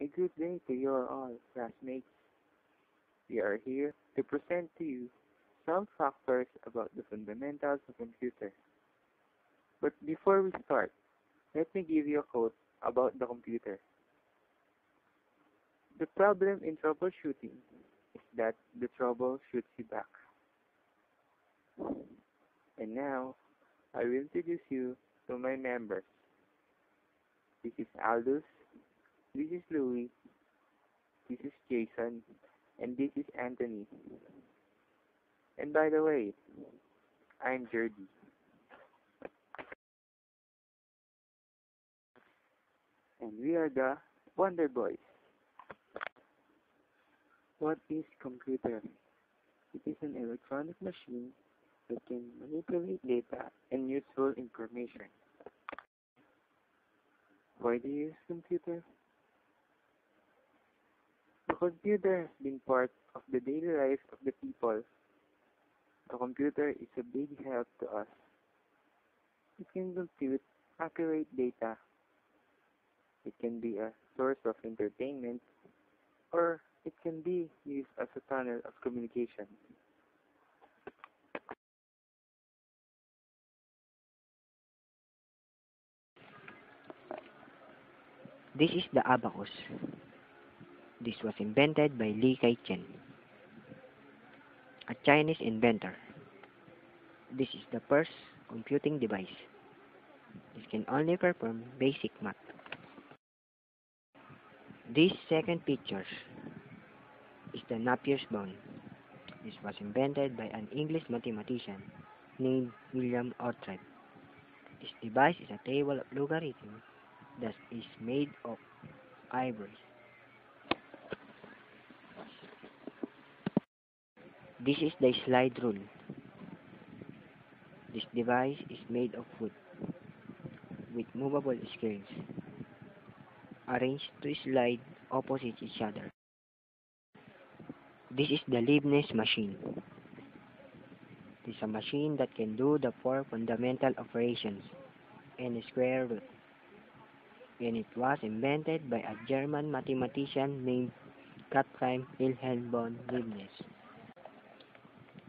A good day to you all, classmates. We are here to present to you some factors about the fundamentals of computer. But before we start, let me give you a quote about the computer. The problem in troubleshooting is that the trouble shoots you back. And now, I will introduce you to my members. This is Aldous, this is Louis, this is Jason, and this is Anthony. And by the way, I'm Jordy. And we are the Wonder Boys. What is computer? It is an electronic machine that can manipulate data and useful information. Why do you use computer? The computer has been part of the daily life of the people. The computer is a big help to us. It can compute accurate data. It can be a source of entertainment, or it can be used as a tunnel of communication. This is the abacus. This was invented by Li Kai-chen, a Chinese inventor. This is the first computing device. This can only perform basic math. This second picture is the Napier's bone. This was invented by an English mathematician named William Oughtred. This device is a table of logarithms that is made of ivory. This is the slide rule. This device is made of wood with movable screens arranged to slide opposite each other. This is the Leibniz machine. This is a machine that can do the four fundamental operations and a square root. And it was invented by a German mathematician named Gottfried Wilhelm von Leibniz.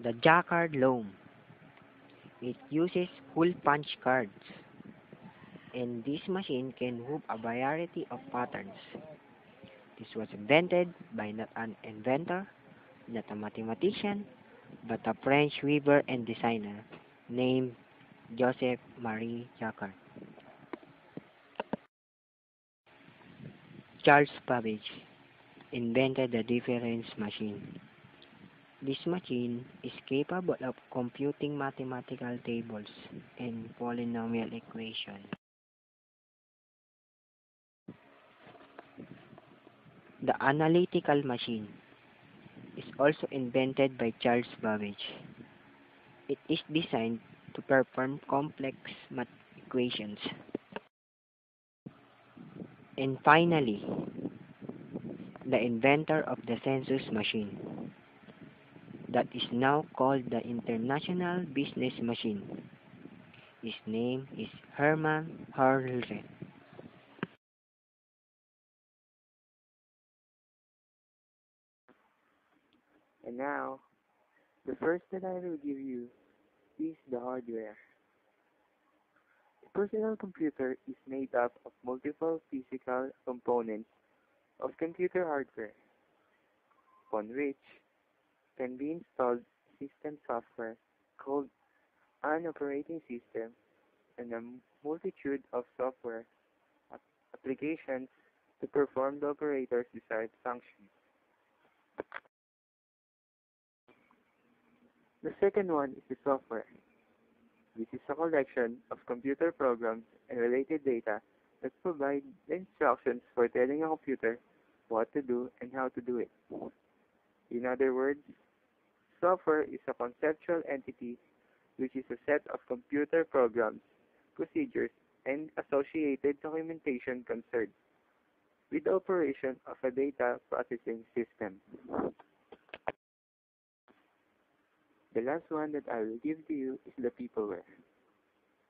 The Jacquard loom. It uses hole punch cards, and this machine can move a variety of patterns. This was invented by not an inventor, not a mathematician, but a French weaver and designer named Joseph Marie Jacquard. Charles Babbage invented the difference machine. This machine is capable of computing mathematical tables and polynomial equations. The analytical machine is also invented by Charles Babbage. It is designed to perform complex math equations. And finally, the inventor of the census machine, that is now called the International Business Machine. His name is Hermann Hollerith. And now, the first that I will give you is the hardware. A personal computer is made up of multiple physical components of computer hardware, upon which can be installed system software called an operating system and a multitude of software applications to perform the operator's desired function. The second one is the software. This is a collection of computer programs and related data that provide the instructions for telling a computer what to do and how to do it. In other words, software is a conceptual entity which is a set of computer programs, procedures, and associated documentation concerned with the operation of a data processing system. The last one that I will give to you is the peopleware.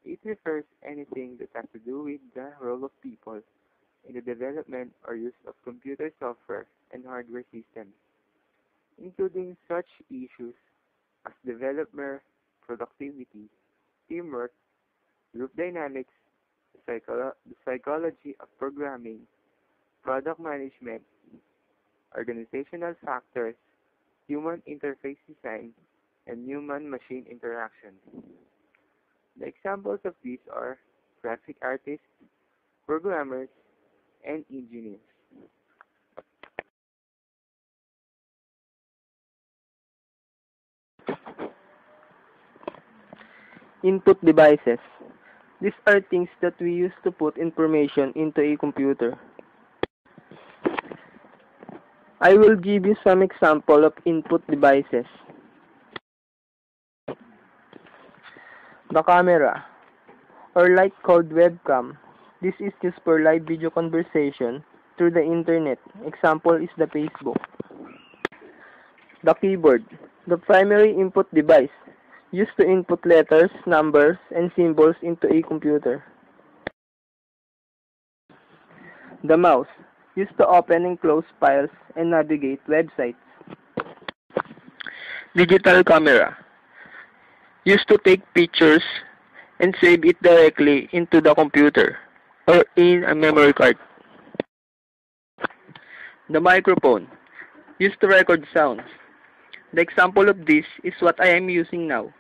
It refers anything that has to do with the role of people in the development or use of computer software and hardware systems, including such issues as developer productivity, teamwork, group dynamics, the psychology of programming, product management, organizational factors, human interface design, and human-machine interaction. The examples of these are graphic artists, programmers, and engineers. Input devices. These are things that we use to put information into a computer. I will give you some example of input devices. The camera, or like called webcam. This is used for live video conversation through the internet. Example is the Facebook. The keyboard, the primary input device, used to input letters, numbers, and symbols into a computer. The mouse, used to open and close files and navigate websites. Digital camera, used to take pictures and save it directly into the computer or in a memory card. The microphone, used to record sounds. The example of this is what I am using now,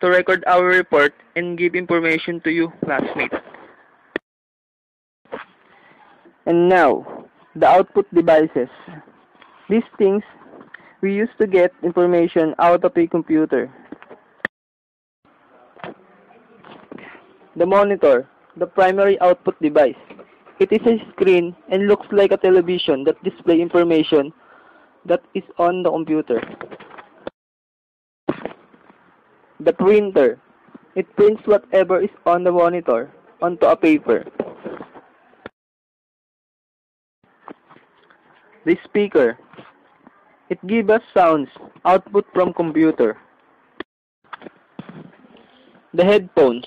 to record our report and give information to you, classmates. And now, the output devices. These things we use to get information out of a computer. The monitor, the primary output device. It is a screen and looks like a television that displays information that is on the computer. The printer. It prints whatever is on the monitor onto a paper. The speaker. It gives us sounds output from computer. The headphones.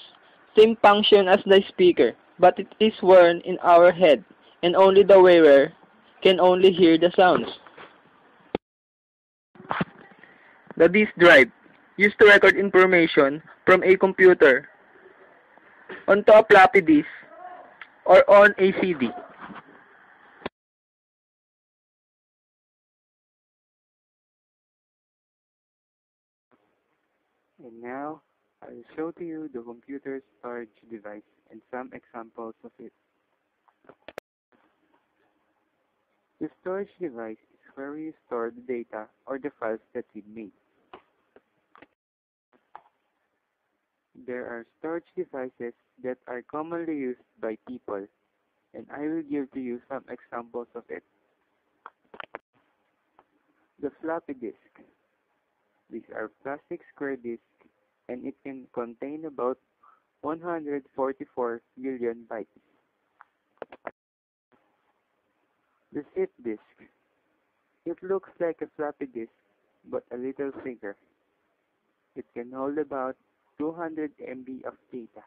Same function as the speaker, but it is worn in our head and only the wearer can only hear the sounds. The disk drive, used to record information from a computer onto a floppy disk or on a CD. And now, I will show to you the computer storage device and some examples of it. The storage device is where we store the data or the files that we made. There are storage devices that are commonly used by people, and I will give to you some examples of it. The floppy disk. These are plastic square disks, and it can contain about 144 million bytes. The zip disk. It looks like a floppy disk, but a little thicker. It can hold about 200 MB of data.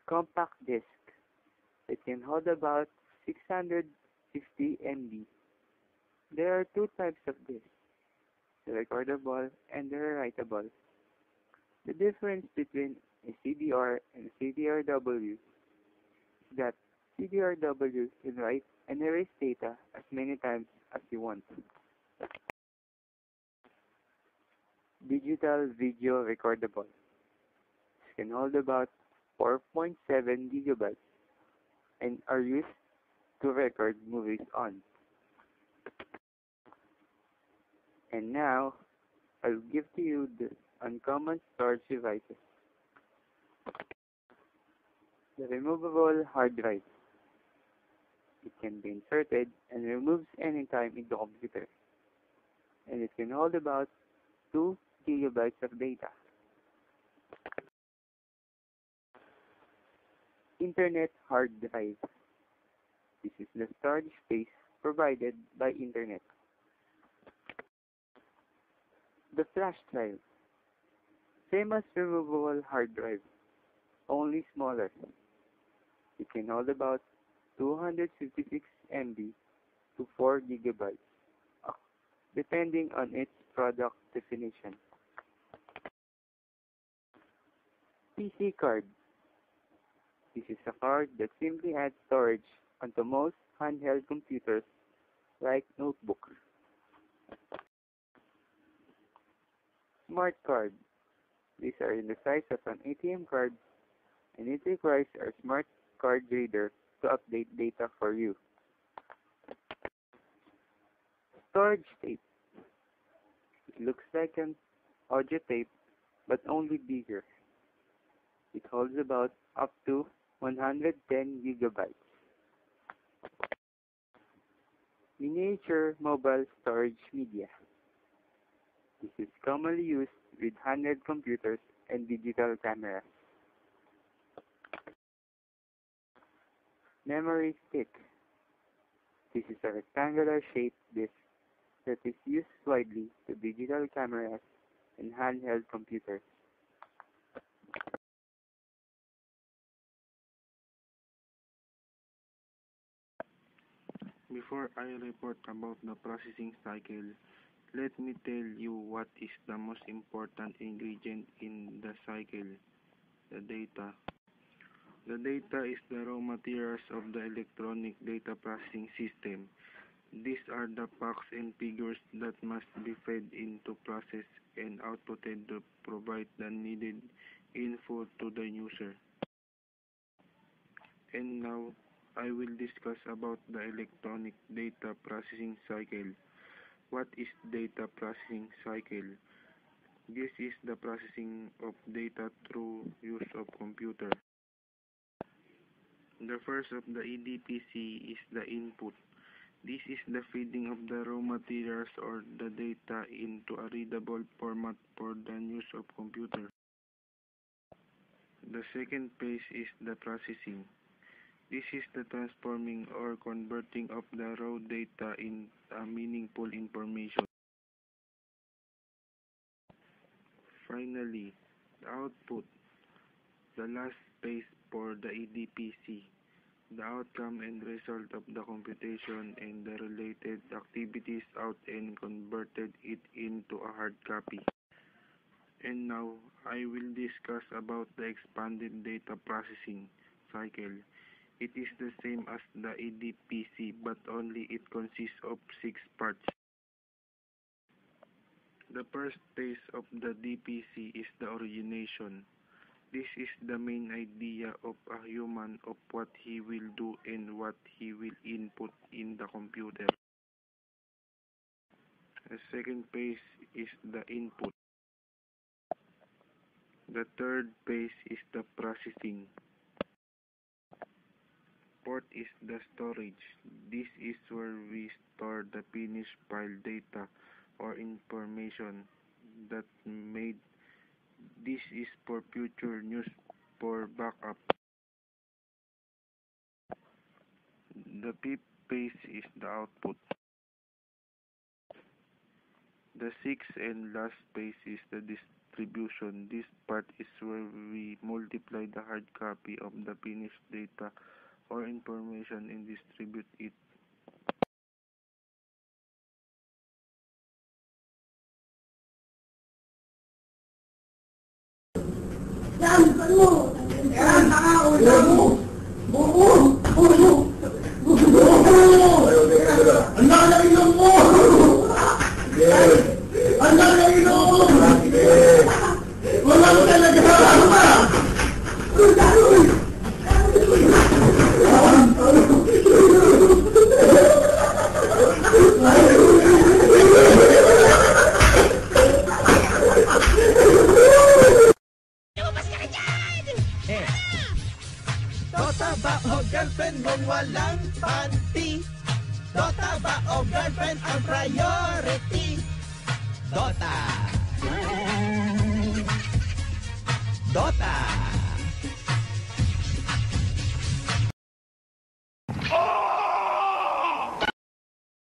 Compact disk. It can hold about 650 MB. There are two types of disks, the recordable and the writable. The difference between a CDR and a CDRW is that CDRW can write and erase data as many times as you want. Digital video recordable. This can hold about 4.7 gigabytes and are used to record movies on. And now, I'll give to you the uncommon storage devices. The removable hard drive. It can be inserted and removed anytime in the computer. And it can hold about 2 gigabytes of data. Internet hard drive. This is the storage space provided by Internet. The flash drive. Same as removable hard drive, only smaller. can hold about 256 MB to 4 gigabytes, uh, depending on its product definition. PC card. This is a card that simply adds storage onto most handheld computers like notebooks. Smart card. These are in the size of an ATM card, and it requires a smart card reader to update data for you. Storage tape. It looks like an audio tape, but only bigger. It holds about up to 110 gigabytes. Miniature mobile storage media. This is commonly used with handheld computers and digital cameras. Memory stick. This is a rectangular shaped disk that is used widely to digital cameras and handheld computers. Before I report about the processing cycle, let me tell you what is the most important ingredient in the cycle, the data. The data is the raw materials of the electronic data processing system. These are the facts and figures that must be fed into process and outputted to provide the needed info to the user. And now, I will discuss about the electronic data processing cycle. What is data processing cycle? This is the processing of data through use of computer. The first of the EDPC is the input. This is the feeding of the raw materials or the data into a readable format for the use of computer. The second phase is the processing. This is the transforming or converting of the raw data in a meaningful information. Finally, the output, the last phase for the EDPC, the outcome and result of the computation and the related activities out and converted it into a hard copy. And now, I will discuss about the expanded data processing cycle. It is the same as the EDPC, but only it consists of 6 parts. The first phase of the DPC is the origination. This is the main idea of a human of what he will do and what he will input in the computer. The second phase is the input. The third phase is the processing. Fourth is the storage. This is where we store the finished file data or information that made. This is for future use for backup. The fifth phase is the output. The sixth and last phase is the distribution. This part is where we multiply the hard copy of the finished data or information and distribute it. Dota ba o girlfriend mong walang panty? Dota ba o girlfriend ang priority?